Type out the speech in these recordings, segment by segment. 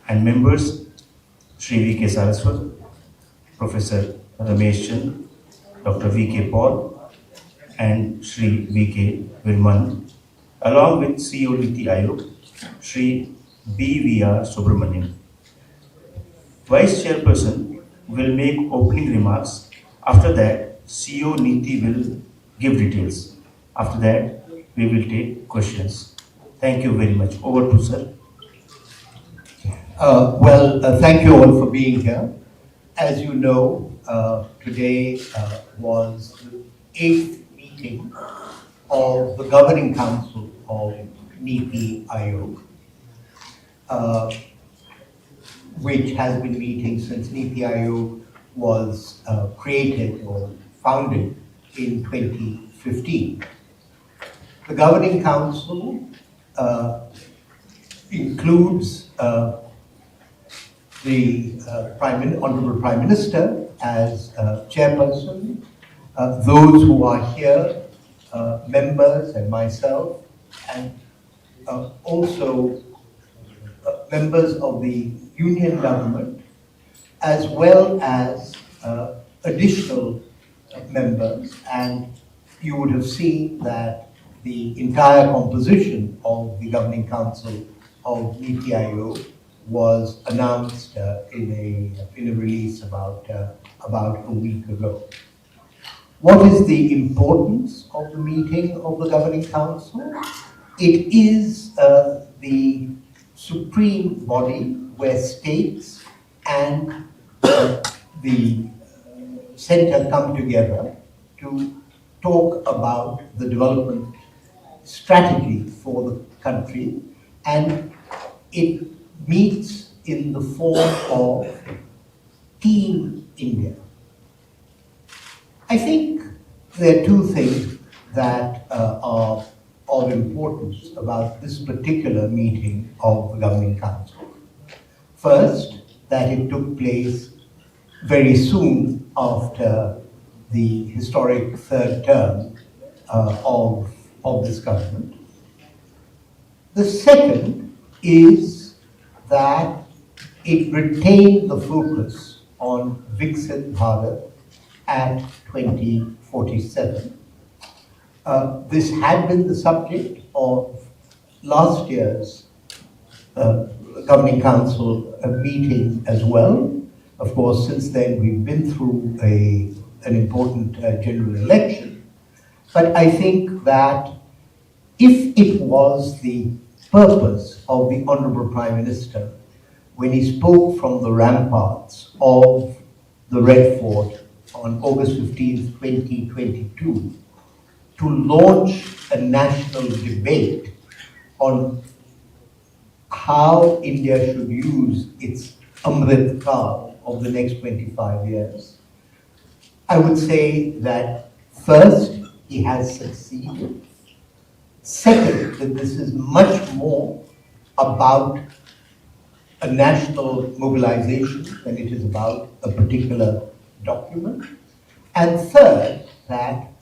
and members Shri V.K. Saraswat, Professor Ramesh Chand, Dr. V.K. Paul, and Shri V.K. Virman, along with CEO Niti Aayog, Shri B.V.R. Subramanian. Vice Chairperson will make opening remarks. After that, CEO Niti will give details. After that, we will take questions. Thank you very much. Over to sir. Thank you all for being here. As you know, today was the 8th meeting of the Governing Council of Niti Aayog, which has been meeting since Niti Aayog was created or founded in 2015. The Governing Council includes the Honorable Prime Minister as chairperson, those who are here, members and myself, and also members of the Union government, as well as additional members. And you would have seen that the entire composition of the Governing Council of Niti Aayog was announced in a release about a week ago. What is the importance of the meeting of the Governing Council? It is the supreme body where states and the center come together to talk about the development strategy for the country, and it meets in the form of Team India. I think there are two things that are of importance about this particular meeting of the Governing Council. First, that it took place very soon after the historic third term of this government. The second is that it retained the focus on Viksit Bharat at 2047. This had been the subject of last year's Governing Council meeting as well. Of course, since then we've been through an important general election. But I think that if it was the purpose of the Honorable Prime Minister when he spoke from the ramparts of the Red Fort on August 15, 2022, to launch a national debate on how India should use its Amrit Kaal of the next 25 years, I would say that first, he has succeeded. Second, that this is much more about a national mobilization than it is about a particular document. And third, that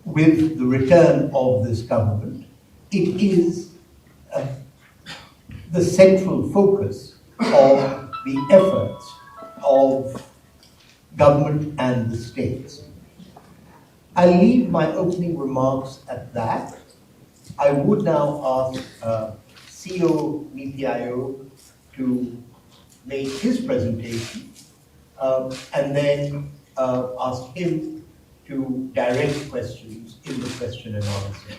with the return of this government, it is the central focus of the efforts of government and the states. I'll leave my opening remarks at that. I would now ask CEO Niti Aayog to make his presentation and then ask him to direct questions in the question and answer.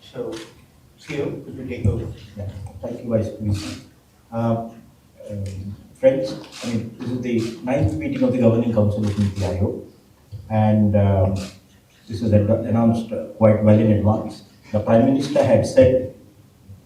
So, CEO, could you take over? Yeah. Thank you, Vice President. Friends, this is the 9th meeting of the Governing Council of Niti Aayog, and this is announced quite well in advance. The Prime Minister had said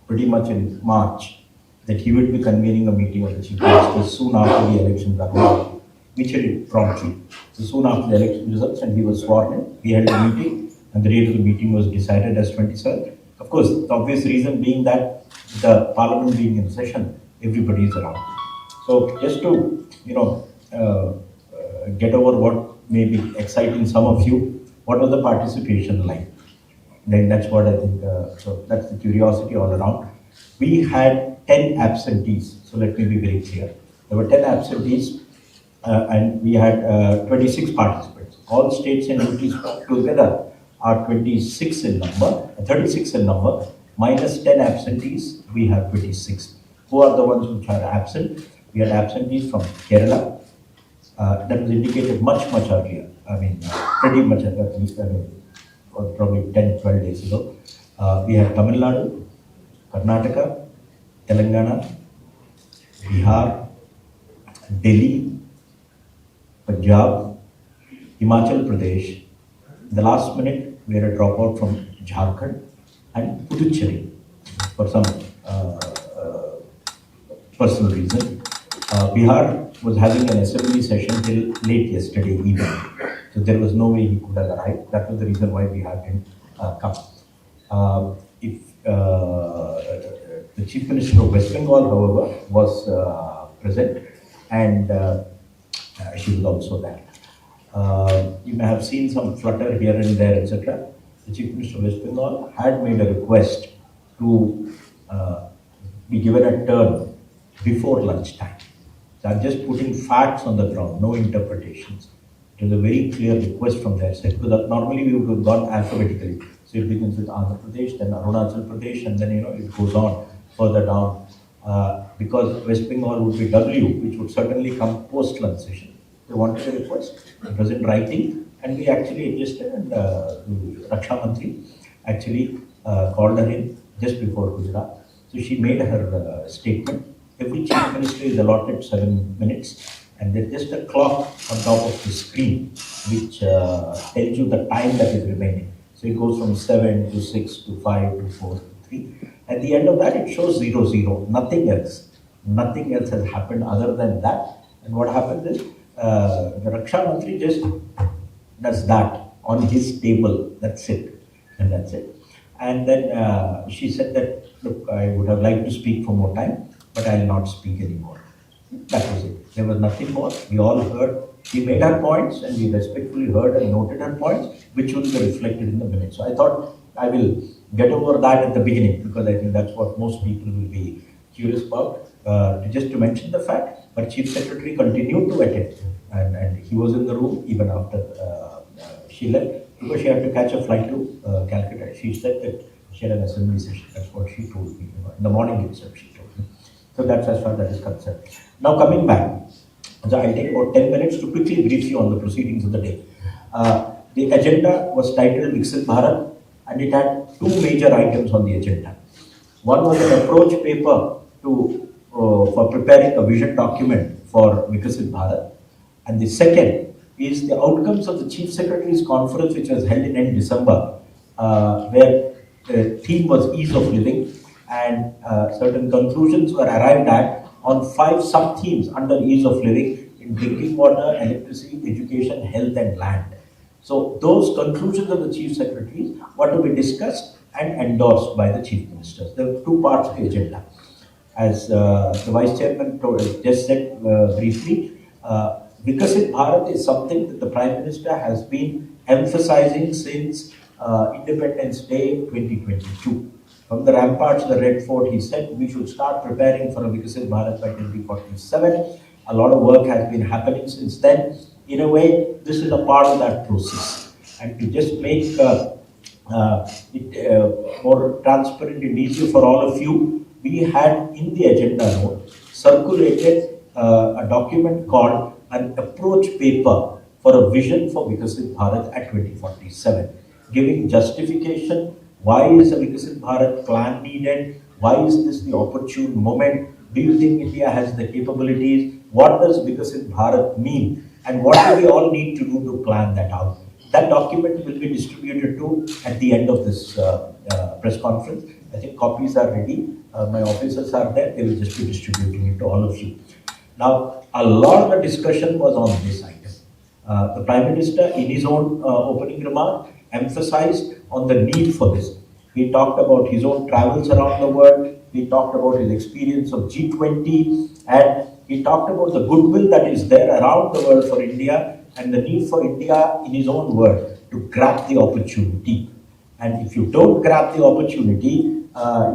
pretty much in March that he would be convening a meeting of the Chief Ministers soon after the elections are over, which he did promptly. So soon after the election results, and he was sworn in, we held a meeting, and the date of the meeting was decided as 27th. Of course, the obvious reason being that the Parliament being in session, everybody is around. So just to get over what may be exciting some of you, what was the participation like? Then that's what I think. So that's the curiosity all around. We had 10 absentees. So let me be very clear. There were 10 absentees and we had 26 participants. All states and UTs put together are 26 in number, 36 in number, minus 10 absentees, we have 26. Who are the ones which are absent? We had absentees from Kerala, that was indicated much earlier. I mean, pretty much at least, I mean, probably 10, 12 days ago. We had Tamil Nadu, Karnataka, Telangana, Bihar, Delhi, Punjab, Himachal Pradesh. The last minute, we had a dropout from Jharkhand and Puducherry for some personal reason. Bihar was having an assembly session till late yesterday evening, so there was no way he could have arrived. That was the reason why Bihar didn't come. If the Chief Minister of West Bengal, however, was present, and she was also there. You may have seen some flutter here and there, etc. The Chief Minister of West Bengal had made a request to be given a turn before lunchtime. So I'm just putting facts on the ground, no interpretations. It was a very clear request from their side, because normally we would have gone alphabetically. So it begins with Andhra Pradesh, then Arunachal Pradesh, and then it goes on further down. Because West Bengal would be W, which would certainly come post-lunch session. They wanted a request, it was in writing, and we actually adjusted, and the Raksha Mantri actually called her in just before Gujarat. So she made her statement. Every chief minister is allotted 7 minutes, and there's just a clock on top of the screen which tells you the time that is remaining. So it goes from 7 to 6 to 5 to 4 to 3. At the end of that, it shows 00, nothing else. Nothing else has happened other than that. And what happens is, the Raksha Mantri just does that on his table, that's it, and that's it. And then she said that, look, I would have liked to speak for more time, but I will not speak anymore. That was it. There was nothing more. We all heard. She made her points, and we respectfully heard and noted her points, which will be reflected in the minutes. So I thought I will get over that at the beginning, because I think that's what most people will be curious about. Just to mention the fact, but Chief Secretary continued to attend, and he was in the room even after she left, because she had to catch a flight to Calcutta. She said that she had an assembly session. That's what she told me. In the morning itself, she told me. So that's as far as that is concerned. Now coming back, so I'll take about 10 minutes to quickly brief you on the proceedings of the day. The agenda was titled Viksit Bharat, and it had two major items on the agenda. One was an approach paper for preparing a vision document for Viksit Bharat, and the second is the outcomes of the Chief Secretary's conference, which was held in end December, where the theme was ease of living, and certain conclusions were arrived at on 5 sub-themes under ease of living in drinking water, electricity, education, health and land. So those conclusions of the Chief Secretaries were to be discussed and endorsed by the Chief Ministers. There were 2 parts of the agenda. As the Vice Chairman just said briefly, Viksit Bharat is something that the Prime Minister has been emphasizing since Independence Day 2022. From the ramparts to the Red Fort, he said we should start preparing for a Viksit Bharat by 2047. A lot of work has been happening since then. In a way, this is a part of that process. And to just make it more transparent and easier for all of you, we had in the agenda note circulated a document called an approach paper for a vision for Viksit Bharat at 2047, giving justification. Why is a Viksit Bharat plan needed? Why is this the opportune moment? Do you think India has the capabilities? What does Viksit Bharat mean? And what do we all need to do to plan that out? That document will be distributed to at the end of this press conference. I think copies are ready. My officers are there. They will just be distributing it to all of you. Now, a lot of the discussion was on this item. The Prime Minister, in his own opening remark, emphasized on the need for this. He talked about his own travels around the world. He talked about his experience of G20, and he talked about the goodwill that is there around the world for India, and the need for India, in his own word, to grab the opportunity. And if you don't grab the opportunity,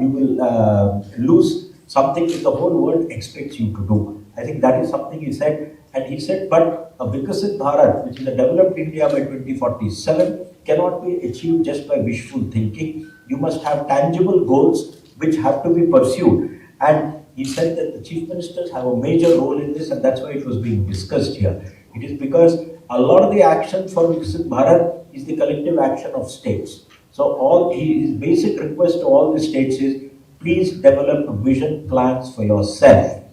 you will lose something that the whole world expects you to do. I think that is something he said. And he said, but a Vikasit Bharat, which is a developed India by 2047, cannot be achieved just by wishful thinking. You must have tangible goals which have to be pursued. And he said that the chief ministers have a major role in this, and that's why it was being discussed here. It is because a lot of the action for Vikasit Bharat is the collective action of states. So his basic request to all the states is, please develop vision plans for yourself,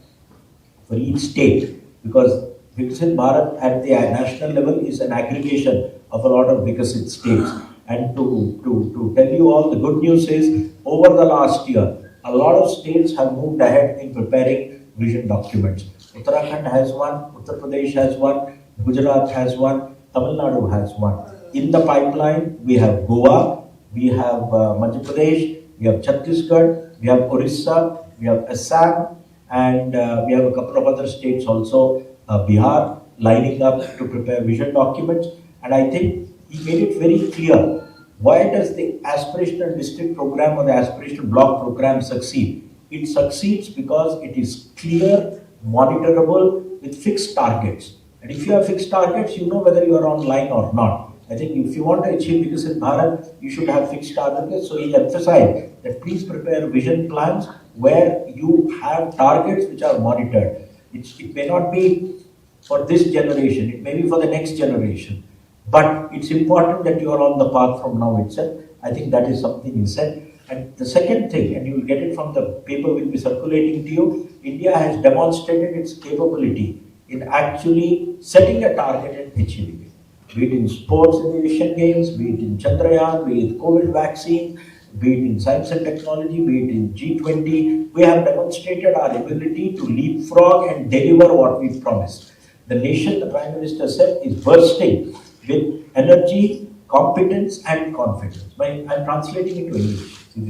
for each state, because Vikasit Bharat at the national level is an aggregation of a lot of Vikasit states. And to tell you all, the good news is, over the last year, a lot of states have moved ahead in preparing vision documents. Uttarakhand has one, Uttar Pradesh has one, Gujarat has one, Tamil Nadu has one. In the pipeline, we have Goa, we have Madhya Pradesh, we have Chhattisgarh, we have Orissa, we have Assam, and we have a couple of other states also, Bihar, lining up to prepare vision documents. And I think he made it very clear, why does the aspirational district program or the aspirational block program succeed? It succeeds because it is clear, monitorable, with fixed targets. And if you have fixed targets, you know whether you are online or not. I think if you want to achieve Vikasit Bharat, you should have fixed targets. So he emphasized that please prepare vision plans where you have targets which are monitored. It may not be for this generation, it may be for the next generation. But it's important that you are on the path from now itself. I think that is something he said. And the second thing, and you will get it from the paper we'll be circulating to you, India has demonstrated its capability in actually setting a target and achieving it. Be it in sports in the Asian Games, be it in Chandrayaan, be it COVID vaccine, be it in science and technology, be it in G20, we have demonstrated our ability to leapfrog and deliver what we promised. The nation, the Prime Minister said, is bursting with energy, competence and confidence. I'm translating it to English. He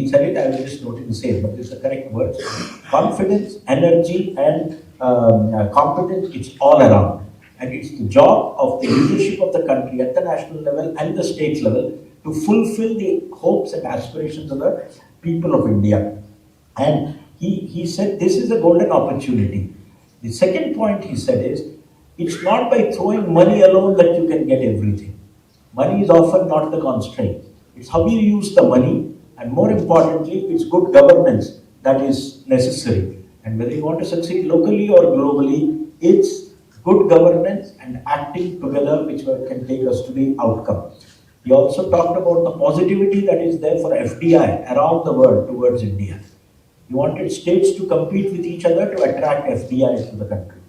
said it, I will just note it the same, but this is the correct word. Confidence, energy and competence, it's all around. And it's the job of the leadership of the country at the national level and the state level to fulfill the hopes and aspirations of the people of India. And he said this is a golden opportunity. The second point he said is, it's not by throwing money alone that you can get everything. Money is often not the constraint. It's how you use the money, and more importantly, it's good governance that is necessary. And whether you want to succeed locally or globally, it's good governance and acting together which can take us to the outcome. He also talked about the positivity that is there for FDI around the world towards India. He wanted states to compete with each other to attract FDI to the country.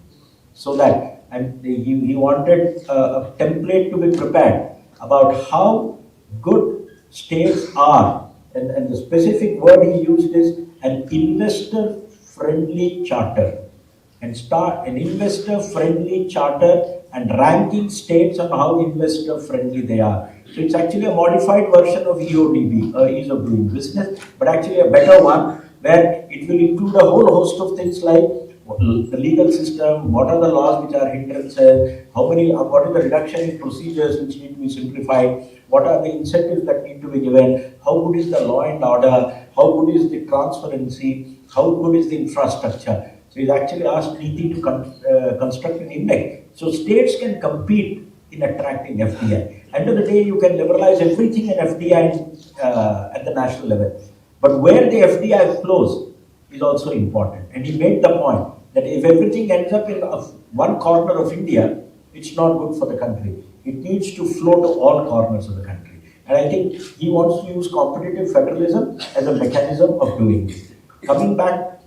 So that, and he wanted a template to be prepared about how good states are. And the specific word he used is an investor-friendly charter. And start an investor-friendly charter and ranking states on how investor-friendly they are. So it's actually a modified version of EODB, Ease of Doing Business, but actually a better one where it will include a whole host of things like the legal system, what are the laws which are hindrances, what is the reduction in procedures which need to be simplified, what are the incentives that need to be given, how good is the law and order, how good is the transparency, how good is the infrastructure. So he's actually asked Niti to construct an index. So states can compete in attracting FDI. End of the day, you can liberalize everything in FDI at the national level. But where the FDI flows is also important. And he made the point that if everything ends up in one corner of India, it's not good for the country. It needs to flow to all corners of the country. And I think he wants to use competitive federalism as a mechanism of doing it. Coming back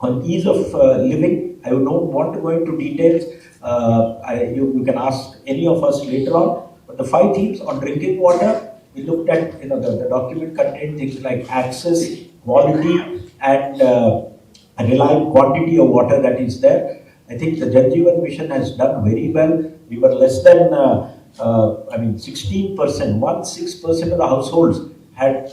on ease of living, I don't want to go into details. You can ask any of us later on. But the 5 themes on drinking water, we looked at, the document contained things like access, quality, and reliable quantity of water that is there. I think the Jal Jeevan Mission has done very well. We were less than, 16%, 16% of the households had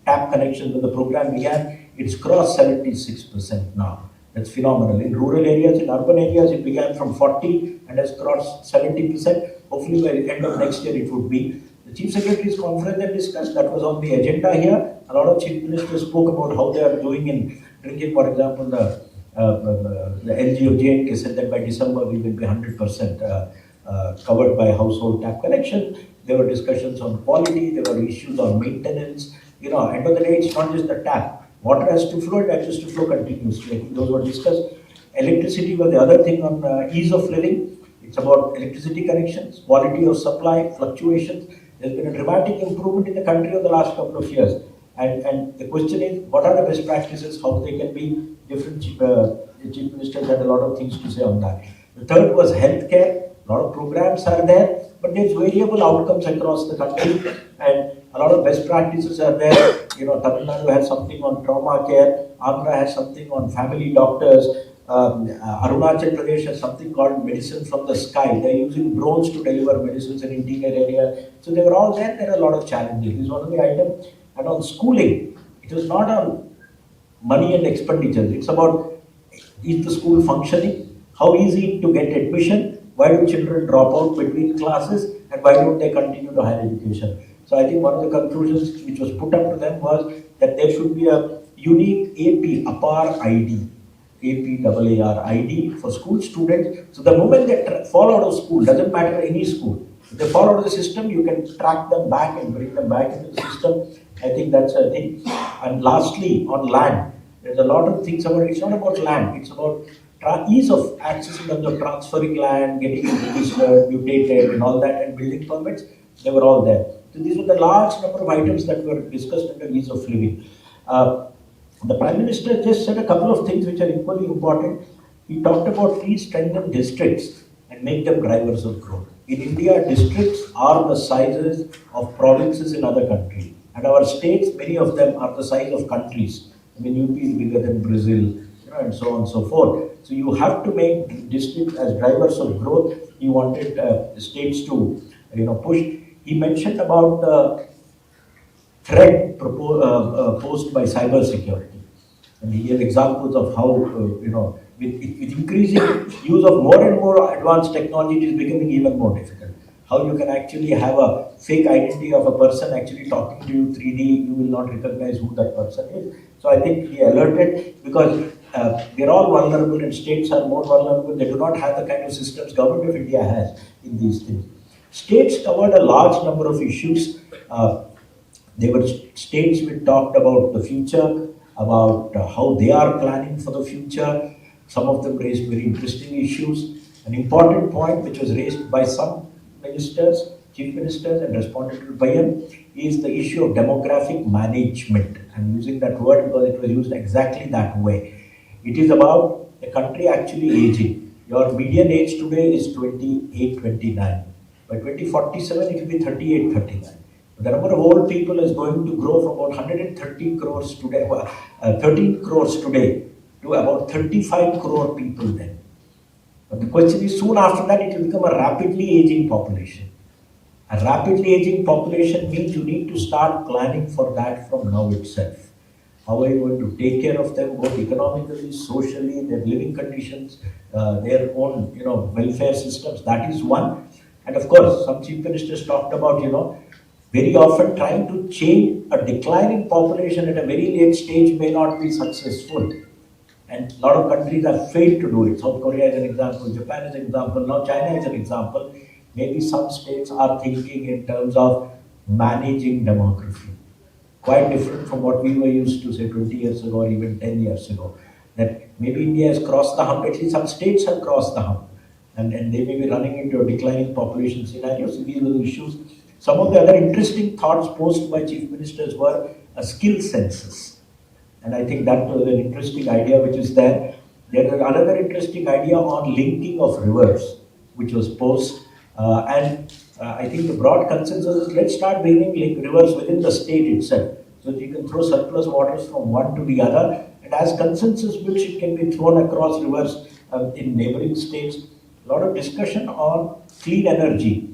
tap connections when the program began. It's crossed 76% now. That's phenomenal. In rural areas, in urban areas, it began from 40 and has crossed 70%. Hopefully by the end of next year it would be. The Chief Secretary's conference that discussed, that was on the agenda here. a lot of chief ministers spoke about how they are doing in drinking. For example, the LG of J&K said that by December we will be 100% covered by household tap connection. There were discussions on quality, there were issues on maintenance. End of the day, it's not just the tap. Water has to flow, it has to flow continuously. I think those were discussed. Electricity was the other thing on ease of living. It's about electricity connections, quality of supply, fluctuations. There's been a dramatic improvement in the country over the last couple of years. And the question is, what are the best practices, how they can be different? The chief ministers had a lot of things to say on that. The third was healthcare. A lot of programs are there, but there's variable outcomes across the country, and a lot of best practices are there. Tamil Nadu has something on trauma care, Andhra has something on family doctors, Arunachal Pradesh has something called medicine from the sky. They're using drones to deliver medicines in interior area. So they were all there. There are a lot of challenges. This is one of the items. And on schooling, it was not on money and expenditures. It's about, is the school functioning? How easy to get admission? Why do children drop out between classes, and why don't they continue to higher education? So I think one of the conclusions which was put up to them was that there should be a unique AP, APAR ID, APAAR ID for school students. So the moment they fall out of school, doesn't matter any school, if they fall out of the system, you can track them back and bring them back into the system. I think that's a thing. And lastly, on land, there's a lot of things about it. It's not about land, it's about ease of access in terms of transferring land, getting it registered, mutated, and all that, and building permits. They were all there. So these were the large number of items that were discussed under ease of living. The Prime Minister just said a couple of things which are equally important. He talked about please strengthen districts and make them drivers of growth. In India, districts are the sizes of provinces in other countries. And our states, many of them are the size of countries. I mean, UP is bigger than Brazil, and so on and so forth. So you have to make districts as drivers of growth. He wanted the states to, push. He mentioned about the threat posed by cyber security, and he gave examples of how with increasing use of more and more advanced technology, it is becoming even more difficult. How you can actually have a fake identity of a person actually talking to you 3D, you will not recognize who that person is. So I think he alerted, because we're all vulnerable and states are more vulnerable. They do not have the kind of systems Government of India has in these things. States covered a large number of issues. There were states which talked about the future, about how they are planning for the future. Some of them raised very interesting issues. An important point which was raised by some ministers, chief ministers, and responded to by him is the issue of demographic management. I'm using that word because it was used exactly that way. It is about the country actually aging. Your median age today is 28, 29. By 2047, it will be 38, 39. The number of old people is going to grow from about 130 crores today, 13 crores today, to about 35 crore people then. But the question is, soon after that, it will become a rapidly aging population. A rapidly aging population means you need to start planning for that from now itself. How are you going to take care of them, both economically, socially, their living conditions, their own, welfare systems? That is one. And of course, some chief ministers talked about, very often trying to change a declining population at a very late stage may not be successful. And a lot of countries have failed to do it. South Korea is an example, Japan is an example, now China is an example. Maybe some states are thinking in terms of managing demography. Quite different from what we were used to, say, 20 years ago or even 10 years ago. That maybe India has crossed the hump, at least some states have crossed the hump. And they may be running into a declining population scenario. So these are the issues. Some of the other interesting thoughts posed by chief ministers were a skill census. And I think that was an interesting idea which is there. There is another interesting idea on linking of rivers, which was posed. I think the broad consensus is let's start bringing rivers within the state itself. So that you can throw surplus waters from one to the other. And as consensus builds, it can be thrown across rivers in neighboring states. A lot of discussion on clean energy,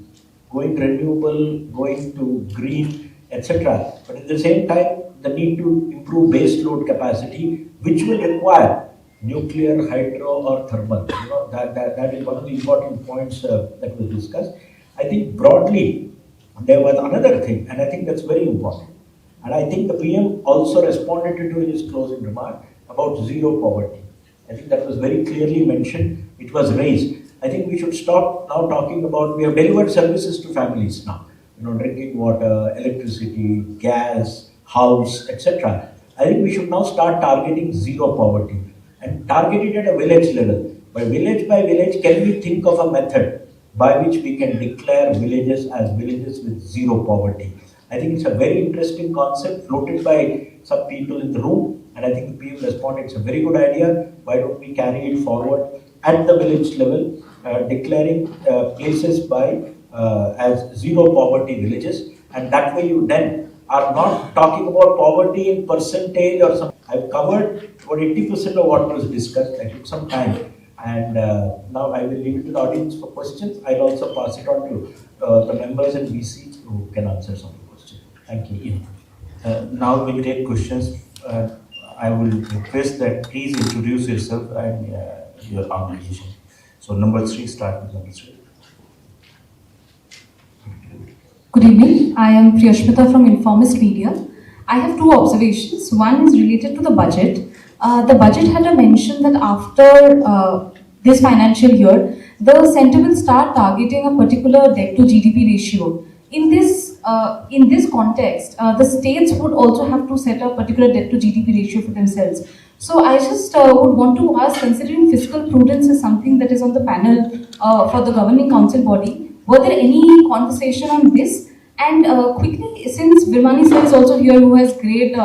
going renewable, going to green, etc. But at the same time, the need to improve base load capacity, which will require nuclear, hydro, or thermal. That is one of the important points that was discussed. I think broadly, there was another thing, and I think that's very important. And I think the PM also responded to his closing remark about zero poverty. I think that was very clearly mentioned. It was raised. I think we should stop now talking about, we have delivered services to families now. Drinking water, electricity, gas, house, etc. I think we should now start targeting zero poverty and target it at a village level. By village, can we think of a method by which we can declare villages as villages with zero poverty? I think it's a very interesting concept floated by some people in the room, and I think the people responded, it's a very good idea. Why don't we carry it forward at the village level, declaring places as zero poverty villages, and that way you then are not talking about poverty in percentage or something. I've covered about 80% of what was discussed. I took some time, and now I will leave it to the audience for questions. I'll also pass it on to the members and VCs who can answer some of the questions. Thank you. Now we'll take questions. I will request that please introduce yourself and your organization. So number 3, start with number 3. Good evening. I am Priyashmita from Informist Media. I have 2 observations. One is related to the budget. The budget had a mention that after this financial year, the center will start targeting a particular debt to GDP ratio. In this context, the states would also have to set a particular debt to GDP ratio for themselves. So I just would want to ask, considering fiscal prudence is something that is on the panel for the governing council body, were there any conversation on this? And quickly, since Virmani sir is also here who has great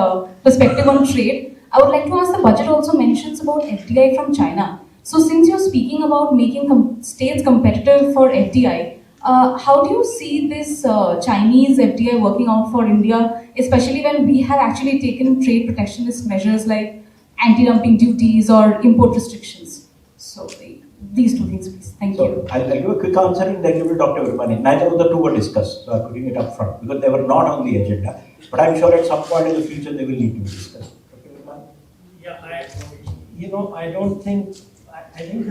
perspective on trade, I would like to ask, the budget also mentions about FDI from China. So since you're speaking about making states competitive for FDI, how do you see this Chinese FDI working out for India, especially when we have actually taken trade protectionist measures like anti-dumping duties or import restrictions? So these 2 things, please. Thank you. I'll give a quick answer and then give it to Dr. Virmani. Neither of the 2 were discussed, so I'm putting it up front because they were not on the agenda. But I'm sure at some point in the future they will need to be discussed. Dr. Virmani? Yeah, I don't think, I think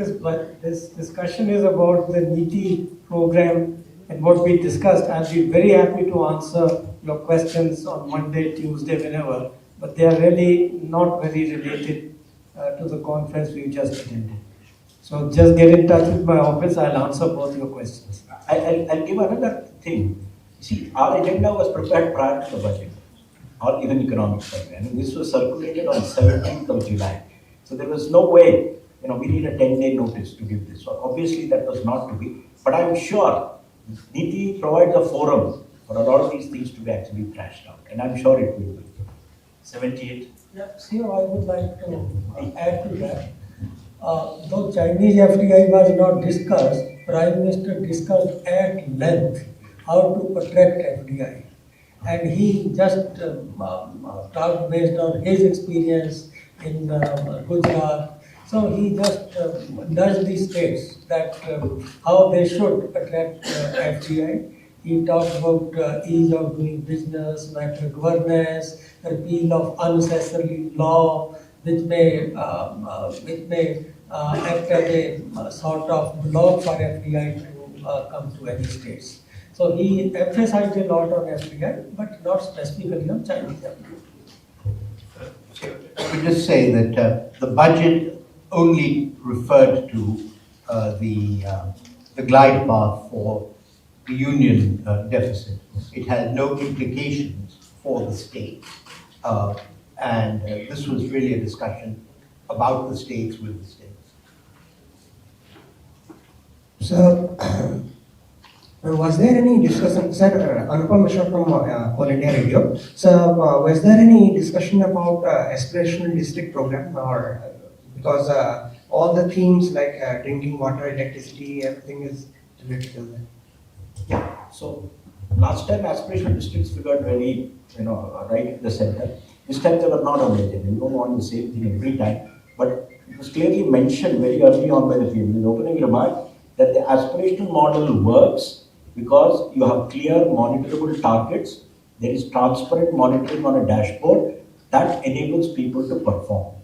this discussion is about the niti program and what we discussed. I'll be very happy to answer your questions on Monday, Tuesday, whenever, but they are really not very related to the conference we just attended. So just get in touch with my office, I'll answer both your questions. I'll give another thing. See, our agenda was prepared prior to the budget, or even economic survey. I mean, this was circulated on 17th of July. So there was no way, we need a 10-day notice to give this. So obviously that was not to be. But I'm sure Niti provides a forum for a lot of these things to be actually thrashed out. And I'm sure it will be. 78. Yeah, see, I would like to add to that. Though Chinese FDI was not discussed, Prime Minister discussed at length how to protect FDI. And he just talked based on his experience in Gujarat. So he just nudged the states that how they should attract FDI. He talked about ease of doing business, better governance, repeal of unnecessary law, which may act as a sort of block for FDI to come to any states. So he emphasized a lot on FDI, but not specifically on Chinese FDI. I would just say that the budget only referred to the glide path for the union deficit. It had no implications for the state. And this was really a discussion about the states with the states. So, was there any discussion, sir, Anupam Mishra from All India Radio. So, was there any discussion about aspirational district program, or because all the themes like drinking water, electricity, everything is related to that? Yeah. So last time aspirational districts figured very, right in the center. This time they were not on the agenda. We don't want the same thing every time. But it was clearly mentioned very early on by the PM in the opening remark that the aspirational model works because you have clear monitorable targets. There is transparent monitoring on a dashboard that enables people to perform.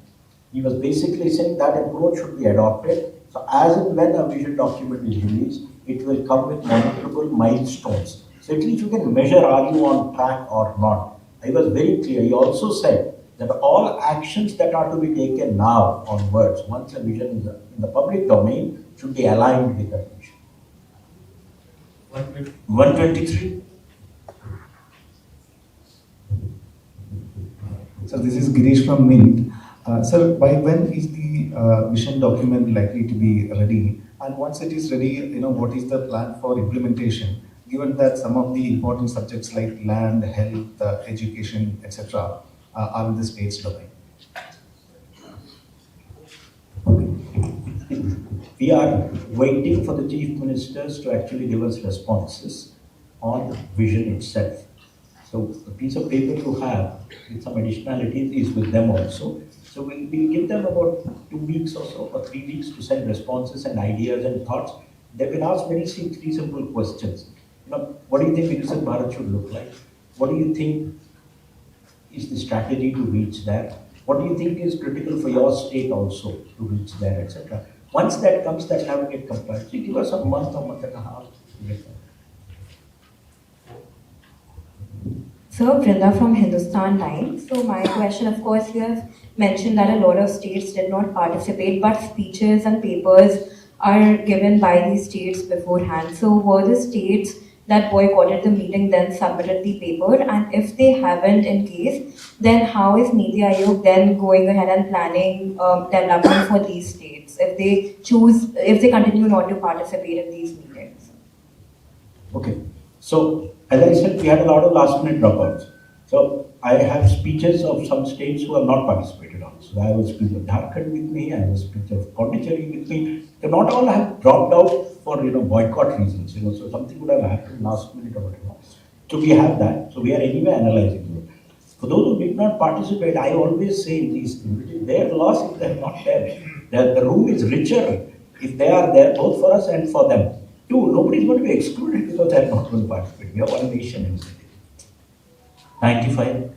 He was basically saying that approach should be adopted. So as and when a vision document is released, it will come with monitorable milestones. So at least you can measure, are you on track or not? he was very clear. He also said that all actions that are to be taken now onwards, once a vision is in the public domain, should be aligned with that vision. 123. So this is Girish from Mint. Sir, by when is the vision document likely to be ready? And once it is ready, what is the plan for implementation? Given that some of the important subjects like land, health, education, etc., are in the state's domain. We are waiting for the chief ministers to actually give us responses on the vision itself. So the piece of paper you have with some additionalities is with them also. So we'll give them about 2 weeks or so, or 3 weeks to send responses and ideas and thoughts. They've been asked three simple questions. What do you think Viksit Bharat should look like? What do you think is the strategy to reach there? What do you think is critical for your state also to reach there, etc.? Once that comes, that have to get complied. So give us a month or month and a half to get that. So, Brinda from Hindustan Times. So, my question, of course, you have mentioned that a lot of states did not participate, but speeches and papers are given by these states beforehand. So, were the states that boycotted the meeting then submitted the paper? And if they haven't, in case, then how is Niti Aayog then going ahead and planning development for these states if they continue not to participate in these meetings? Okay. So, as I said, we had a lot of last minute dropouts. So, I have speeches of some states who have not participated also. I have a speech of Jharkhand with me, I have a speech of Pondicherry with me. They not all have dropped out for boycott reasons. So something would have happened last minute or whatever. So we have that. So we are anyway analyzing it. For those who did not participate, I always say in these things, it is their loss if they are not there. The room is richer if they are there, both for us and for them. Two, nobody is going to be excluded because they are not going to participate. We are one nation in city. 95.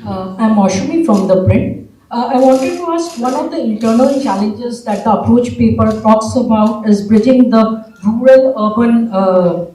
I'm Ashwini from the print. I wanted to ask, one of the internal challenges that the approach paper talks about is bridging the rural-urban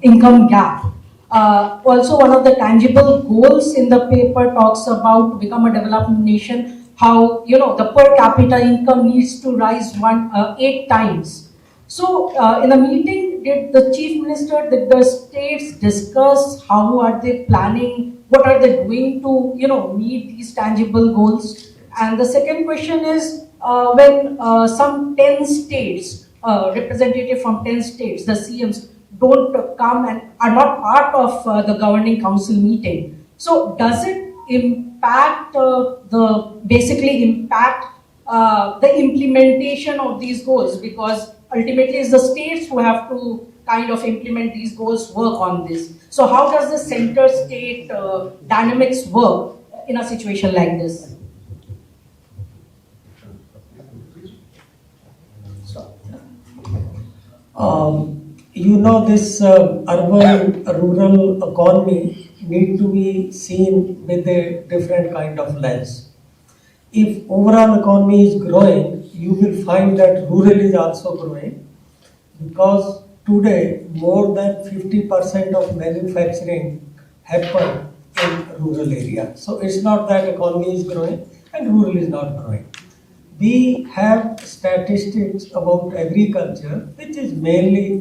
income gap. Also, one of the tangible goals in the paper talks about to become a developing nation, how the per capita income needs to rise 8 times. So, in the meeting, did the chief minister, did the states discuss how are they planning, what are they doing to meet these tangible goals? And the second question is, when some 10 states, representative from 10 states, the CMs, don't come and are not part of the governing council meeting. So does it impact the implementation of these goals? Because ultimately it's the states who have to kind of implement these goals, work on this. So how does the center-state dynamics work in a situation like this? This urban-rural economy need to be seen with a different kind of lens. If overall economy is growing, you will find that rural is also growing, because today more than 50% of manufacturing happen in rural area. So it's not that economy is growing and rural is not growing. We have statistics about agriculture, which is mainly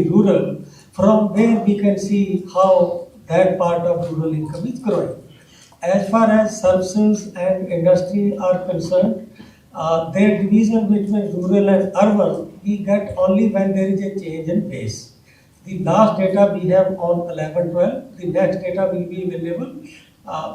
rural, from where we can see how that part of rural income is growing. As far as services and industry are concerned, their division between rural and urban, we get only when there is a change in base. The last data we have on 11-12, the next data will be available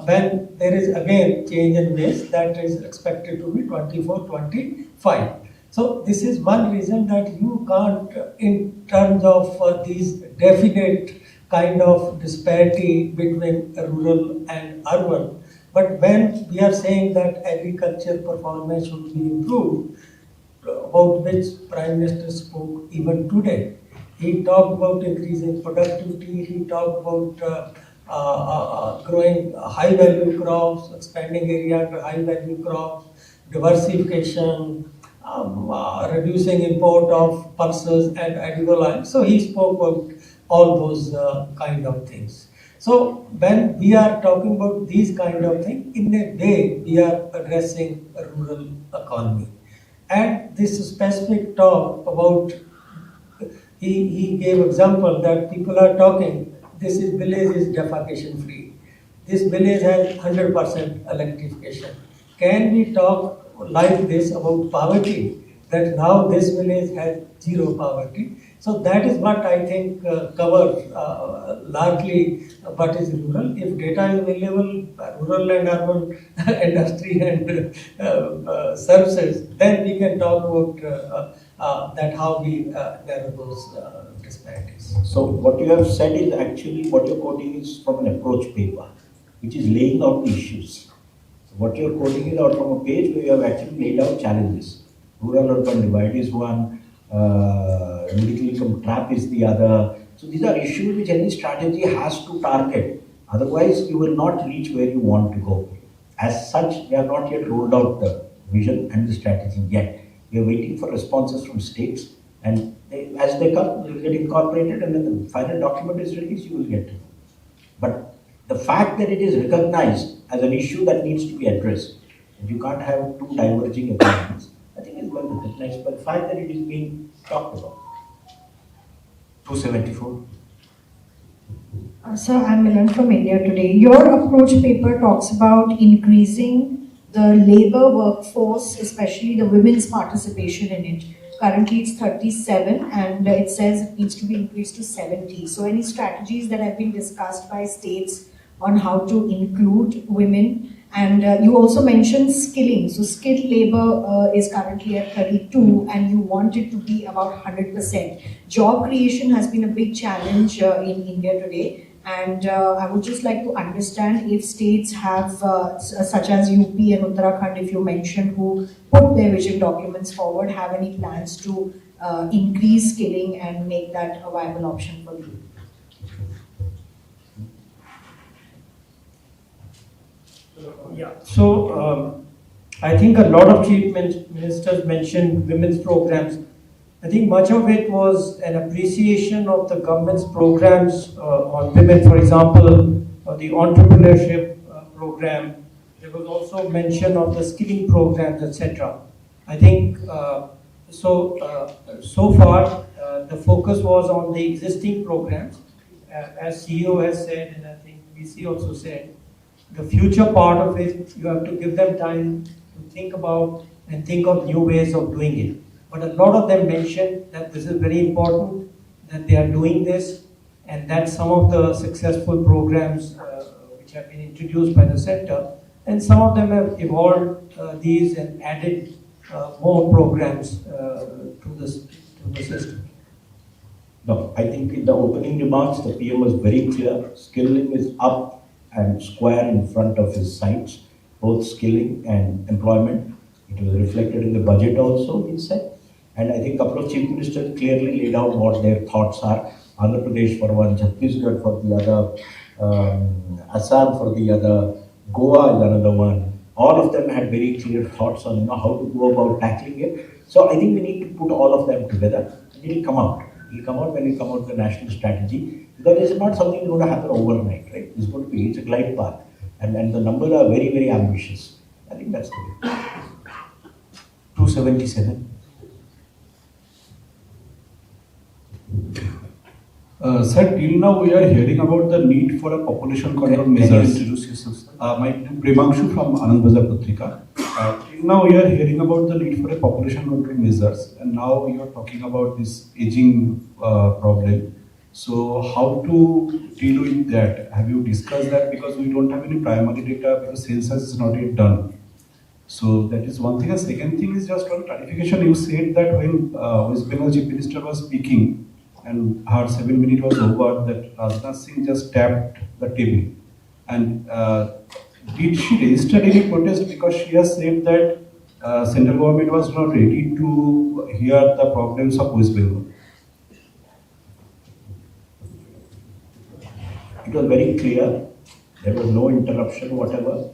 when there is again change in base, that is expected to be 24-25. So this is one reason that you can't, in terms of these definite kind of disparity between rural and urban. But when we are saying that agriculture performance should be improved, about which Prime Minister spoke even today, he talked about increasing productivity, he talked about growing high value crops, expanding area to high value crops, diversification, reducing import of pulses and edible oil. So he spoke about all those kind of things. So when we are talking about these kind of things, in a way we are addressing a rural economy. And this specific talk about, he gave example that people are talking, this is village is defecation free. This village has 100% electrification. Can we talk like this about poverty? That now this village has zero poverty. So that is what I think covers largely what is rural. If data is available, rural and urban industry and services, then we can talk about that how we narrow those disparities. So what you have said is actually what you're quoting is from an approach paper, which is laying out the issues. So what you're quoting is out from a page where you have actually laid out challenges. Rural-urban divide is one, middle income trap is the other. So these are issues which any strategy has to target. Otherwise, you will not reach where you want to go. As such, we have not yet rolled out the vision and the strategy yet. We are waiting for responses from states, and as they come, they will get incorporated, and when the final document is released, you will get to know. But the fact that it is recognized as an issue that needs to be addressed, and you can't have two diverging opinions, I think is well recognized, but the fact that it is being talked about. 274. Sir, I'm Milan from India Today. Your approach paper talks about increasing the labor workforce, especially the women's participation in it. Currently it's 37 and it says it needs to be increased to 70. So any strategies that have been discussed by states on how to include women? And you also mentioned skilling. So skilled labor is currently at 32 and you want it to be about 100%. Job creation has been a big challenge in India today. And I would just like to understand if states have, such as UP and Uttarakhand, if you mentioned, who put their vision documents forward, have any plans to increase skilling and make that a viable option for you? Yeah, so I think a lot of chief ministers mentioned women's programs. I think much of it was an appreciation of the government's programs on women. For example, the entrepreneurship program. There was also mention of the skilling programs, etc. I think so far the focus was on the existing programs, as CEO has said, and I think VC also said. The future part of it, you have to give them time to think about and think of new ways of doing it. But a lot of them mentioned that this is very important, that they are doing this, and that some of the successful programs which have been introduced by the center, and some of them have evolved these and added more programs to the system. No, I think in the opening remarks, the PM was very clear. Skilling is up and square in front of his sights, both skilling and employment. It was reflected in the budget also, he said. And I think a couple of chief ministers clearly laid out what their thoughts are. Andhra Pradesh for one, Chhattisgarh for the other, Assam for the other, Goa is another one. All of them had very clear thoughts on how to go about tackling it. So I think we need to put all of them together. It will come out. It will come out when we come out with the national strategy. Because this is not something that's going to happen overnight, right? It's going to be, it's a glide path. And the numbers are very, very ambitious. I think that's the way. 277. Sir, till now we are hearing about the need for a population control Can you measures. introduce yourself, sir? My name is Premanshu from Anand Bazar Patrika. Till now we are hearing about the need for a population control measures, and now you are talking about this aging problem. So how to deal with that? Have you discussed that? Because we don't have any primary data because census is not yet done. So that is one thing. The second thing is just one clarification. You said that when West Bengal Chief Minister was speaking and her 7 minutes was over, that Rajnath Singh just tapped the table. And did she register any protest because she has said that central government was not ready to hear the problems of West Bengal? It was very clear. There was no interruption, whatever.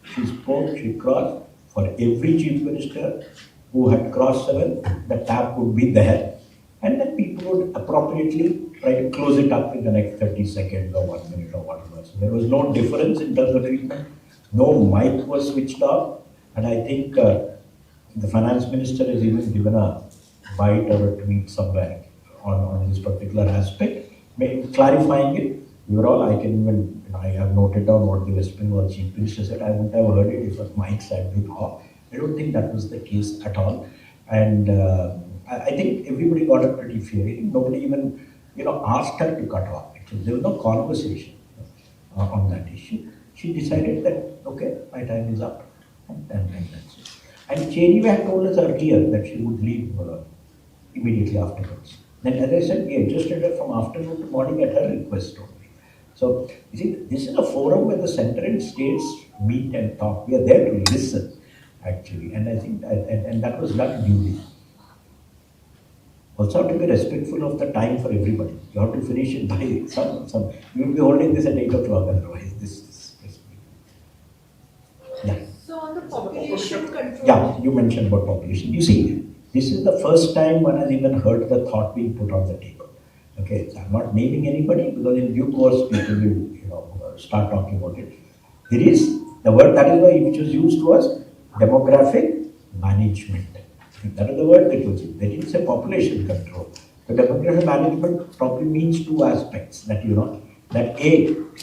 She spoke, she crossed. For every chief minister who had crossed 7, the tap would be there. And then people would appropriately try to close it up in the next 30 seconds or 1 minute or whatever. So there was no difference in terms of treatment. No mic was switched off, and I think the finance minister has even given a bite or a tweet somewhere on this particular aspect, clarifying it. We were all, I have noted down what the West Bengal Chief Minister said. I wouldn't have heard it if the mics had been off. I don't think that was the case at all. And I think everybody got a pretty fair hearing. Nobody even, asked her to cut off. There was no conversation on that issue. She decided that, okay, my time is up, and that's it. And she anyway had told us earlier that she would leave immediately afterwards. Then, as I said, we adjusted her from afternoon to morning at her request only. So, you see, this is a forum where the center and states meet and talk. We are there to listen, actually, and I think and that was done duly. Also, have to be respectful of the time for everybody. You have to finish it by some. You will be holding this at 8 o'clock otherwise. This. Yeah. So on the population control. Yeah, you mentioned about population. You see, this is the first time one has even heard the thought being put on the table. Okay, so I'm not naming anybody because in due course people will start talking about it. There is the word that is why which was used was demographic management. That is the word that was used. They didn't say population control. The demographic management probably means two aspects that that A,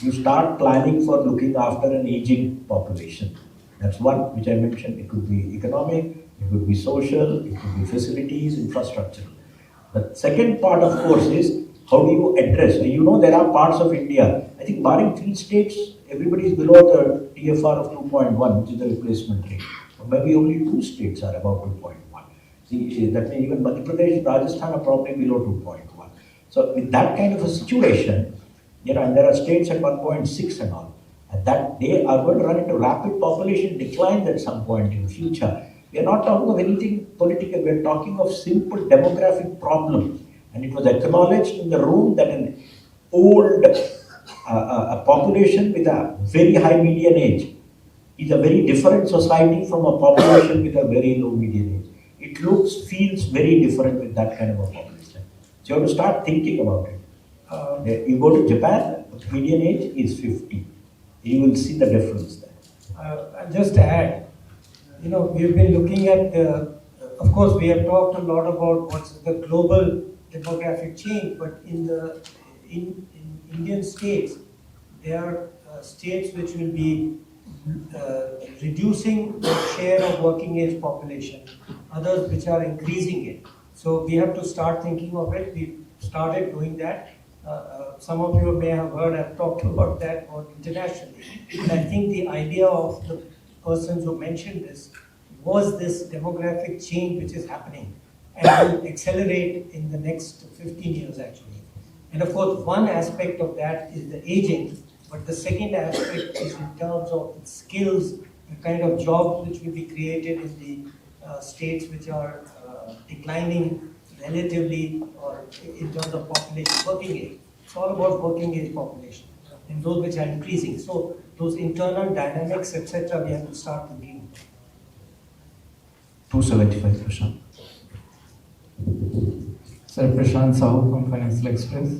you start planning for looking after an aging population. That's one which I mentioned. It could be economic, it could be social, it could be facilities, infrastructure. The second part, of course, is how do you address? There are parts of India, I think barring 3 states, everybody is below the TFR of 2.1, which is the replacement rate. Or maybe only 2 states are above 2.1. See, that means even Madhya Pradesh, Rajasthan are probably below 2.1. So with that kind of a situation, and there are states at 1.6 and all, and that they are going to run into rapid population decline at some point in the future. We are not talking of anything political, we are talking of simple demographic problem. And it was acknowledged in the room that an old a population with a very high median age is a very different society from a population with a very low median age. It feels very different with that kind of a population. So you have to start thinking about it. You go to Japan, median age is 50. You will see the difference there. Just to add, we've been looking at, of course, we have talked a lot about what's the global demographic change, but in Indian states, there are states which will be reducing the share of working age population, others which are increasing it. So we have to start thinking of it. We started doing that. Some of you may have heard I've talked about that internationally. And I think the idea of the persons who mentioned this was this demographic change which is happening and will accelerate in the next 15 years actually. And of course, one aspect of that is the aging, but the second aspect is in terms of skills, the kind of jobs which will be created in the states which are declining relatively or in terms of population working age. It's all about working age population and those which are increasing. So those internal dynamics, etc., we have to start thinking. 275%. Sir, Prashant Sahu from Financial Express.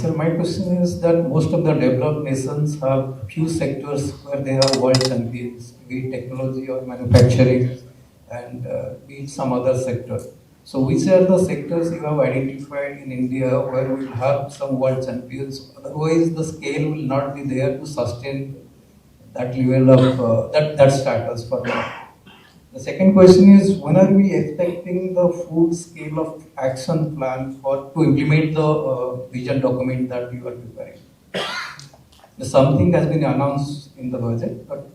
Sir, my question is that most of the developed nations have few sectors where they are world champions, be it technology or manufacturing, and be it some other sector. So which are the sectors you have identified in India where we will have some world champions? Otherwise, the scale will not be there to sustain that level of that status for now. The second question is, when are we expecting the full scale of action plan to implement the vision document that you are preparing? Something has been announced in the budget, but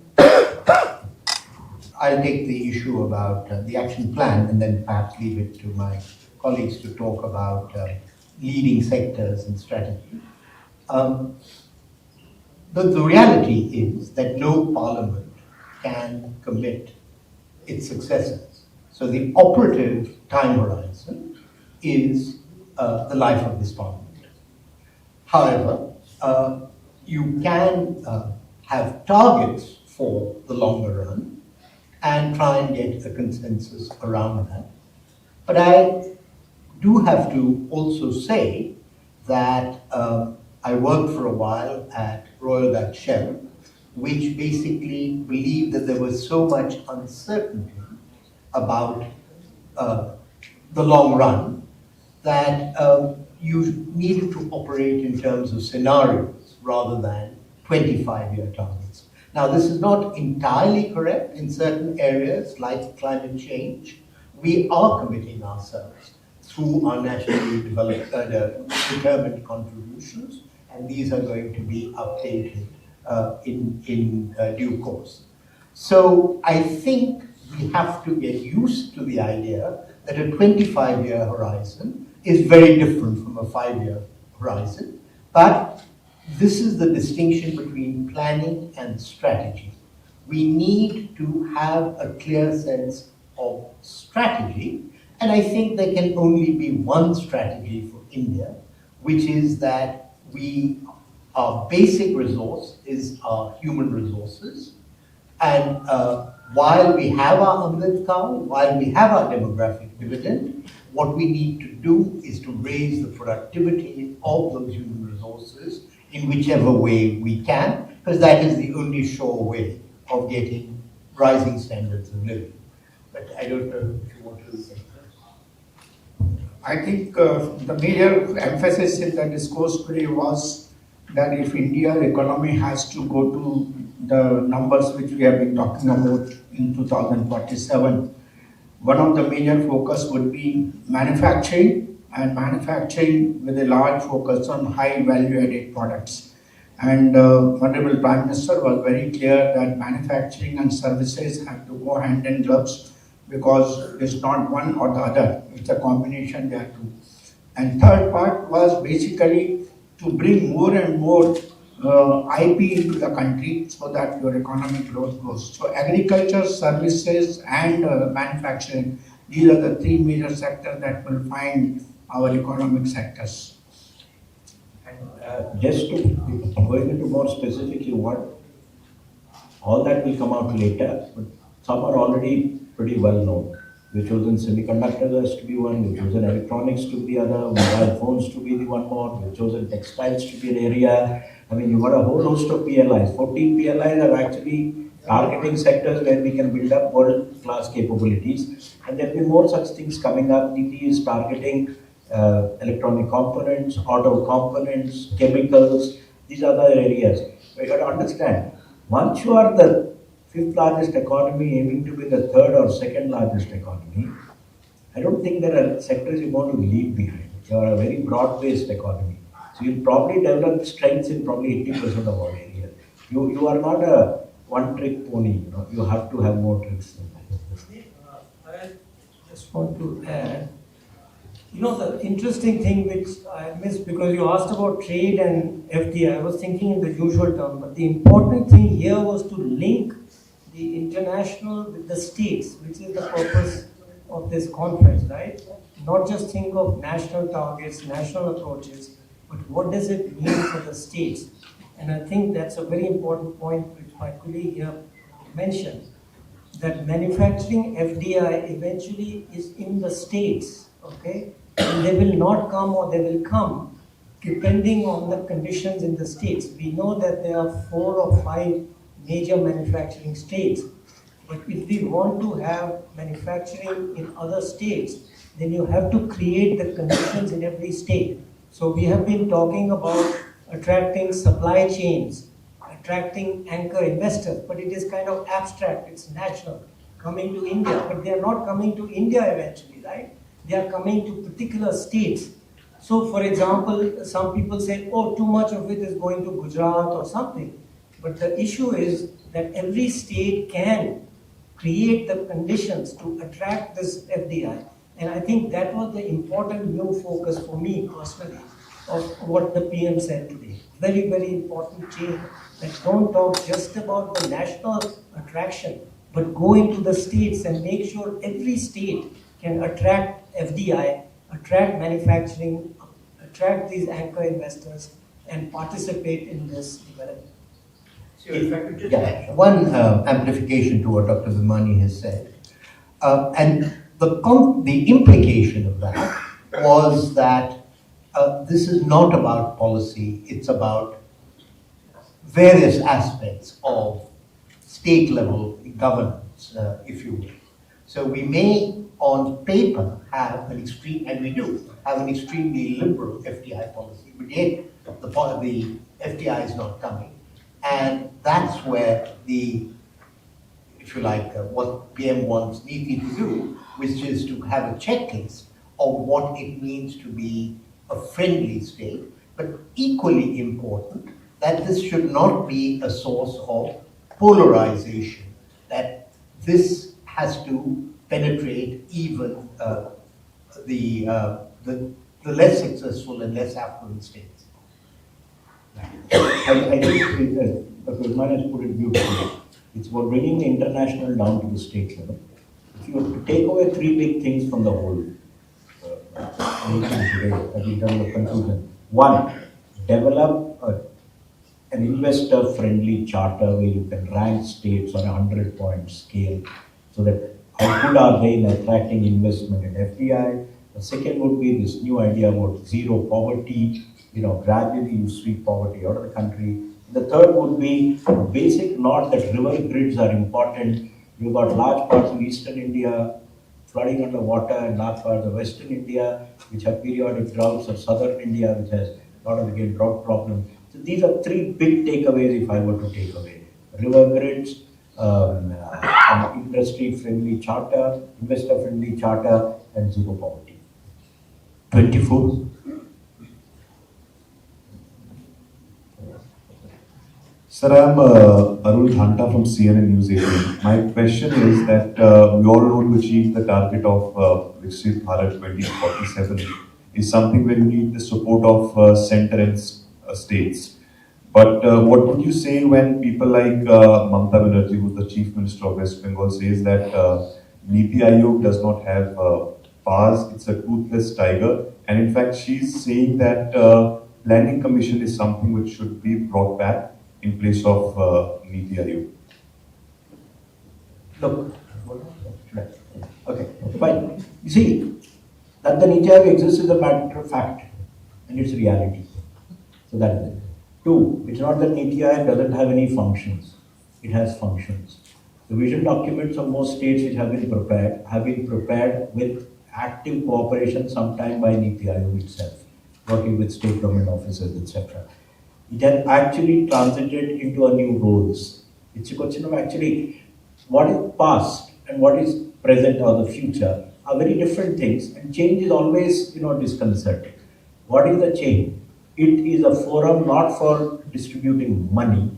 I'll take the issue about the action plan and then perhaps leave it to my colleagues to talk about leading sectors and strategy. The reality is that no parliament can commit its successors. So the operative time horizon is the life of this parliament. However, you can have targets for the longer run and try and get a consensus around that. But I do have to also say that I worked for a while at Royal Dutch Shell, which basically believed that there was so much uncertainty about the long run that you needed to operate in terms of scenarios rather than 25-year targets. Now, this is not entirely correct in certain areas like climate change. We are committing ourselves through our nationally determined contributions, and these are going to be updated in due course. So I think we have to get used to the idea that a 25-year horizon is very different from a 5-year horizon, but this is the distinction between planning and strategy. We need to have a clear sense of strategy, and I think there can only be one strategy for India, which is that our basic resource is our human resources, and while we have our Amrit Kaal, while we have our demographic dividend, what we need to do is to raise the productivity of those human resources in whichever way we can, because that is the only sure way of getting rising standards of living. But I don't know if you want to say. I think the major emphasis in the discourse today was that if India's economy has to go to the numbers which we have been talking about in 2047, one of the major focus would be manufacturing, and manufacturing with a large focus on high value-added products. And Honorable Prime Minister was very clear that manufacturing and services have to go hand in gloves, because it's not one or the other, it's a combination there too. And third part was basically to bring more and more IP into the country so that your economic growth grows. So agriculture, services and manufacturing, these are the three major sectors that will find our economic sectors. And just to going into more specifically what, all that will come out later, but some are already pretty well known. We chosen semiconductors as to be one, we chosen electronics to be the other, mobile phones to be the one more, we chosen textiles to be an area. I mean, you got a whole host of PLIs. 14 PLIs are actually targeting sectors where we can build up world-class capabilities. And there will be more such things coming up. Niti is targeting electronic components, auto components, chemicals. These are the areas. We got to understand, once you are the fifth largest economy aiming to be the third or second largest economy, I don't think there are sectors you want to leave behind. You are a very broad-based economy. So you'll probably develop strengths in probably 80% of all areas. You are not a one-trick pony, you know. You have to have more tricks than that. I just want to add, you know, the interesting thing which I missed, because you asked about trade and FDI, I was thinking in the usual term, but the important thing here was to link the international with the states, which is the purpose of this conference, right? Not just think of national targets, national approaches, but what does it mean for the states? And I think that's a very important point which my colleague here mentioned, that manufacturing FDI eventually is in the states, okay? And they will not come, or they will come depending on the conditions in the states. We know that there are 4 or 5 major manufacturing states, but if we want to have manufacturing in other states, then you have to create the conditions in every state. So we have been talking about attracting supply chains, attracting anchor investors, but it is kind of abstract, it's national, coming to India, but they are not coming to India eventually, right? They are coming to particular states. So for example, some people say, oh, too much of it is going to Gujarat or something. But the issue is that every state can create the conditions to attract this FDI. And I think that was the important new focus for me personally of what the PM said today. Very, very important change, that don't talk just about the national attraction, but go into the states and make sure every state can attract FDI, attract manufacturing, attract these anchor investors, and participate in this development. So if I could just add one amplification to what Dr. Vimani has said, and the implication of that was that this is not about policy, it's about various aspects of state level governance, if you will. So we may, on paper, have an extreme, and we do, have an extremely liberal FDI policy, but yet the FDI is not coming. And that's where if you like, what PM wants Niti to do, which is to have a checklist of what it means to be a friendly state, but equally important, that this should not be a source of polarization, that this has to penetrate even the less successful and less affluent states. I think Dr. Usman has put it beautifully. It's about bringing the international down to the state level. If you were to take away three big things from the whole meeting today, in terms of conclusion. One, develop an investor-friendly charter where you can rank states on a 100-point scale, so that how good are they in attracting investment in FDI. The second would be this new idea about zero poverty, gradually you sweep poverty out of the country. The third would be a basic knot that river grids are important. You've got large parts of eastern India flooding underwater, and large parts of western India which have periodic droughts, or southern India which has a lot of, again, drought problems. So these are three big takeaways if I were to take away. River grids, an industry-friendly charter, investor-friendly charter, and zero poverty. 24. Sir, I'm Arun Dhanta from CNN News 18. My question is that we all know to achieve the target of Viksit Bharat 2047 is something where you need the support of center and states. But what would you say when people like Mamta Banerjee, who's the Chief Minister of West Bengal, says that Niti Aayog does not have powers, it's a toothless tiger, and in fact she's saying that Planning Commission is something which should be brought back in place of Niti Aayog? Look, okay, fine. You see, that the Niti Aayog exists is a matter of fact, and it's reality. So that is it. Two, it's not that Niti Aayog doesn't have any functions. It has functions. The vision documents of most states which have been prepared with active cooperation sometime by Niti Aayog itself, working with state government officers, etc. It has actually transited into a new roles. It's a question of actually what is past and what is present or the future are very different things, and change is always disconcerting. What is the change? It is a forum not for distributing money,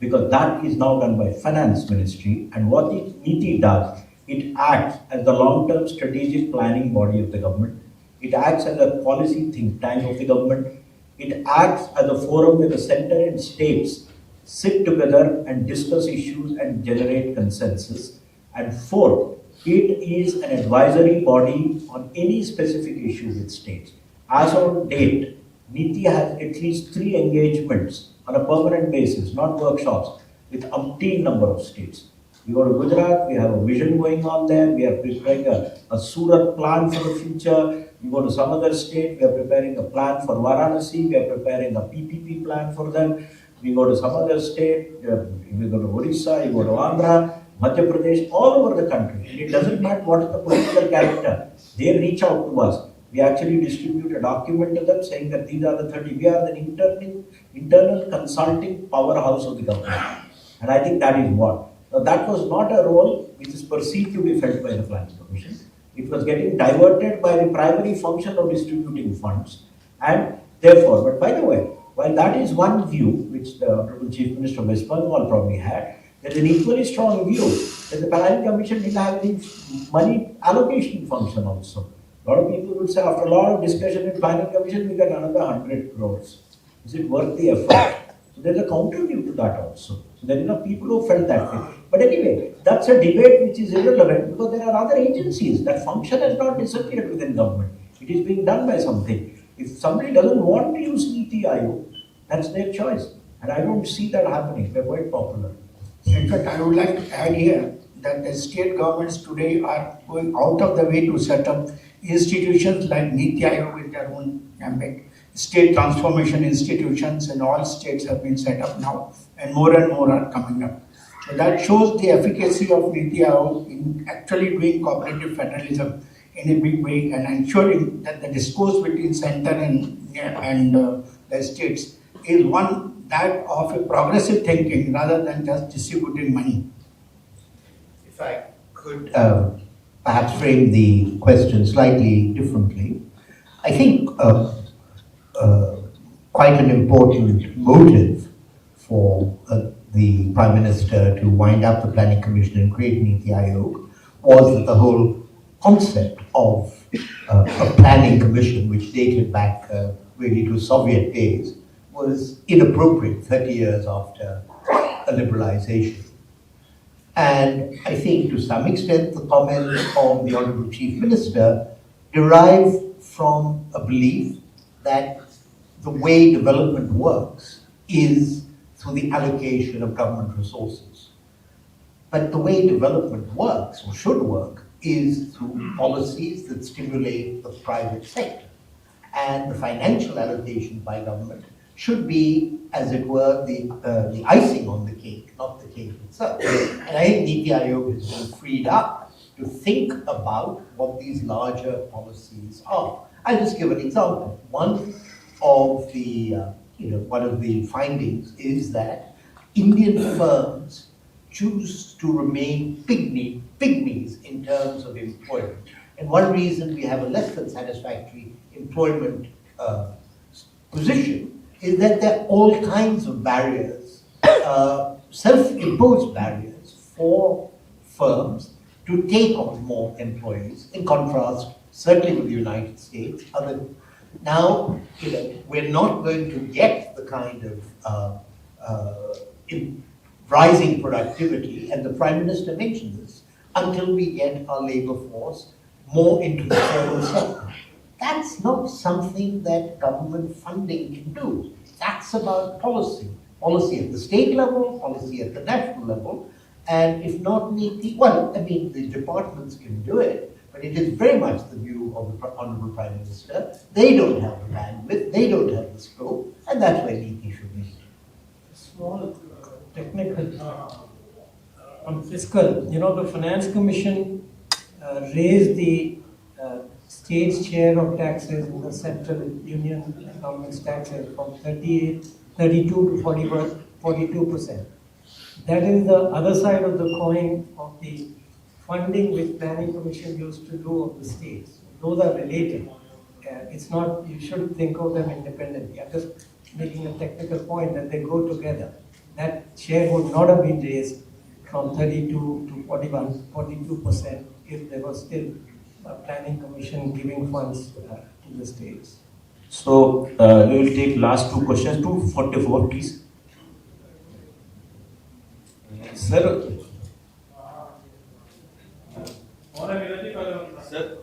because that is now done by Finance Ministry, and what the Niti does, it acts as the long-term strategic planning body of the government. It acts as a policy think tank of the government. It acts as a forum where the center and states sit together and discuss issues and generate consensus. And fourth, it is an advisory body on any specific issue with states. As on date, Niti has at least 3 engagements on a permanent basis, not workshops, with umpteen number of states. We go to Gujarat, we have a vision going on there, we are preparing a Surat plan for the future. We go to some other state, we are preparing a plan for Varanasi, we are preparing a PPP plan for them. We go to some other state, we go to Orissa, you go to Andhra, Madhya Pradesh, all over the country. And it doesn't matter what is the political character, they reach out to us. We actually distribute a document to them saying that these are the 30. We are the internal consulting powerhouse of the government. And I think that is what. Now that was not a role which is perceived to be felt by the Planning Commission. It was getting diverted by the primary function of distributing funds. And therefore, but by the way, while that is one view which the Honorable Chief Minister of West Bengal probably had, there is an equally strong view that the Planning Commission didn't have any money allocation function also. A lot of people would say, after a lot of discussion in Planning Commission, we got another 100 crores. Is it worth the effort? So there's a counter view to that also. So there are people who felt that way. But anyway, that's a debate which is irrelevant because there are other agencies. That function has not disappeared within government. It is being done by something. If somebody doesn't want to use Niti Aayog, that's their choice. And I don't see that happening. They're quite popular. In fact, I would like to add here that the state governments today are going out of the way to set up institutions like Niti Aayog with their own ambit, state transformation institutions in all states have been set up now, and more are coming up. So that shows the efficacy of Niti Aayog in actually doing cooperative federalism in a big way and ensuring that the discourse between center and the states is one that of a progressive thinking rather than just distributing money. If I could perhaps frame the question slightly differently, I think quite an important motive for the Prime Minister to wind up the Planning Commission and create Niti Aayog was that the whole concept of a planning commission, which dated back really to Soviet days, was inappropriate 30 years after a liberalization. And I think to some extent the comments of the Honorable Chief Minister derive from a belief that the way development works is through the allocation of government resources. But the way development works, or should work, is through policies that stimulate the private sector. And the financial allocation by government should be, as it were, the icing on the cake, not the cake itself. And I think Niti Aayog has been freed up to think about what these larger policies are. I'll just give an example. One of the findings is that Indian firms choose to remain pygmies in terms of employment. And one reason we have a less than satisfactory employment position is that there are all kinds of barriers, self-imposed barriers for firms to take on more employees, in contrast, certainly with the United States. Now, we're not going to get the kind of rising productivity, and the Prime Minister mentioned this, until we get our labor force more into the formal sector. That's not something that government funding can do. That's about policy. Policy at the state level, policy at the national level, and if not Niti, the departments can do it, but it is very much the view of the Honorable Prime Minister. They don't have the bandwidth, they don't have the scope, and that's where Niti should be. Small technical on fiscal, the Finance Commission raised the state's share of taxes in the central union government's taxes from 32 to 42%. That is the other side of the coin of the funding which Planning Commission used to do of the states. Those are related. It's not, you shouldn't think of them independently. I'm just making a technical point that they go together. That share would not have been raised from 32 to 42% if there was still a Planning Commission giving funds to the states. So we will take last two questions. 244, please. Sir. Sir.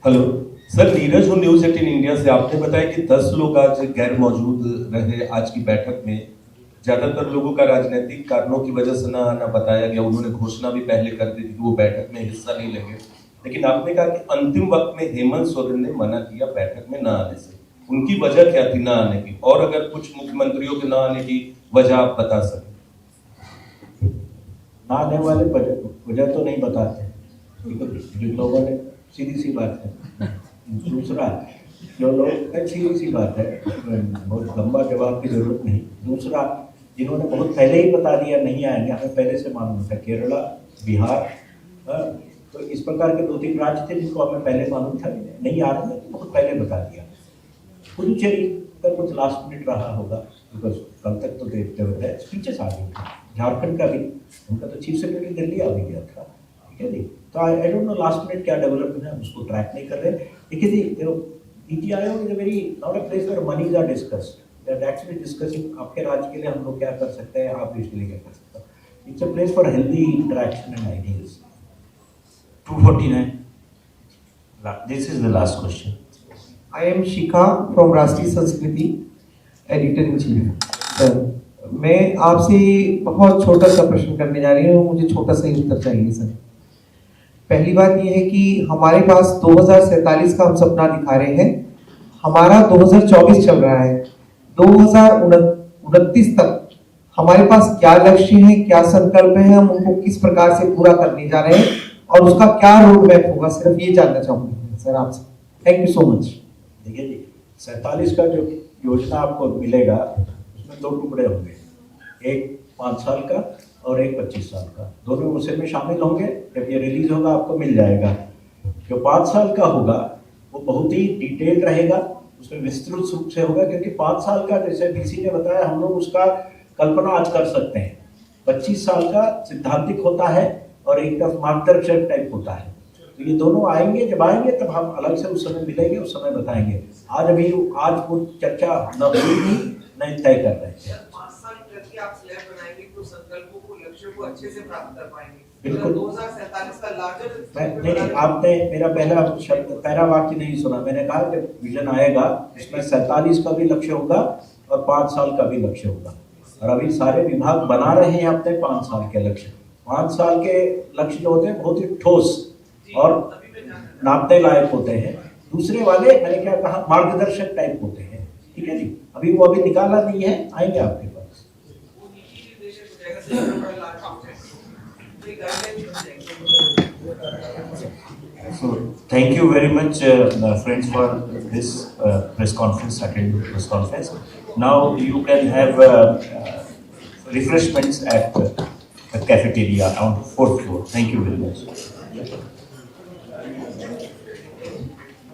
Hello sir, Neeraj हूँ news 18 India से। आपने बताया कि 10 लोग आज गैर मौजूद रहे आज की बैठक में। ज्यादातर लोगों का राजनीतिक कारणों की वजह से ना आना बताया गया। उन्होंने घोषणा भी पहले कर दी थी कि वो बैठक में हिस्सा नहीं लेंगे, लेकिन आपने कहा कि अंतिम वक्त में हेमंत सोरेन ने मना किया बैठक में ना आने से। उनकी वजह क्या थी ना आने की, और अगर कुछ मुख्यमंत्रियों के ना आने की वजह आप बता सकें? ना आने वाले वजह तो नहीं बताते, जिन लोगों ने, सीधी सी बात है। दूसरा, जो लोग, सीधी सी बात है, बहुत लंबा जवाब की जरूरत नहीं। दूसरा, जिन्होंने बहुत पहले ही बता दिया नहीं आएंगे, हमें पहले से मालूम था, केरला, बिहार, तो इस प्रकार के 2-3 राज्य थे जिनको हमें पहले मालूम था नहीं आ रहे थे, बहुत पहले बता दिया। पुडुचेरी का कुछ लास्ट मिनट रहा होगा, बिकॉज कल तक तो देखते हुए स्पीचेस आ गई थी। झारखंड का भी, उनका तो चीफ सेक्रेटरी दिल्ली आ भी गया था, ठीक है जी। तो I don't know last minute क्या डेवलपमेंट है, हम उसको ट्रैक नहीं कर रहे। देखिए जी, NITI Aayog is a very not a place where monies are discussed, that actually discussing आपके राज्य के लिए हम लोग क्या कर सकते हैं, आप देश के लिए क्या कर सकते हैं। It's a place for healthy interaction and ideas. 249. This is the last question. I am Shikha from Rashtriya Sanskriti, editor in chief. Sir, मैं आपसे बहुत छोटा सा प्रश्न करने जा रही हूँ, मुझे छोटा सा ही उत्तर चाहिए सर। पहली बात यह है कि हमारे पास 2047 का हम सपना दिखा रहे हैं, हमारा 2024 चल रहा है, 2029 तक हमारे पास क्या लक्ष्य है, क्या संकल्प है, हम उनको किस प्रकार से पूरा करने जा रहे हैं और उसका क्या रोड मैप होगा, सिर्फ ये जानना चाहूंगा सर आपसे। Thank you so much. देखिए जी, 47 का जो योजना आपको मिलेगा उसमें 2 टुकड़े होंगे, एक 5 साल का और एक 25 साल का। दोनों उसी में शामिल होंगे। जब ये रिलीज होगा आपको मिल जाएगा। जो 5 साल का होगा वो बहुत ही डिटेल रहेगा, उसमें विस्तृत रूप से होगा, क्योंकि 5 साल का जैसे डीसी ने बताया हम लोग उसका कल्पना आज कर सकते हैं। 25 साल का सिद्धांतिक होता है और एक तरफ मार्गदर्शक टाइप होता है। तो ये दोनों आएंगे, जब आएंगे तब हम अलग से उस समय मिलेंगे, उस समय बताएंगे। आज वो चर्चा न हुई थी न तय कर रहे थे। 5 साल प्रति आप स्लैब बनाएंगे तो संकल्पों को, लक्ष्यों को अच्छे से प्राप्त कर पाएंगे। बिल्कुल। 2047 का लार्जर नहीं, आपने मेरा पहला शब्द पहला वाक्य नहीं सुना। मैंने कहा कि विजन आएगा इसमें 47 का भी लक्ष्य होगा और 5 साल का भी लक्ष्य होगा। और अभी सारे विभाग बना रहे हैं अपने 5 साल के लक्ष्य। 5 साल के लक्ष्य जो होते हैं बहुत ही ठोस और नापने लायक होते हैं। दूसरे वाले मैंने क्या कहा, मार्गदर्शक टाइप होते हैं। ठीक है जी, अभी वो अभी निकाला नहीं है, आएंगे आपके पास। So thank you very much, friends, for this press conference, attending press conference. Now you can have refreshments at the cafeteria on 4th floor. Thank you very much.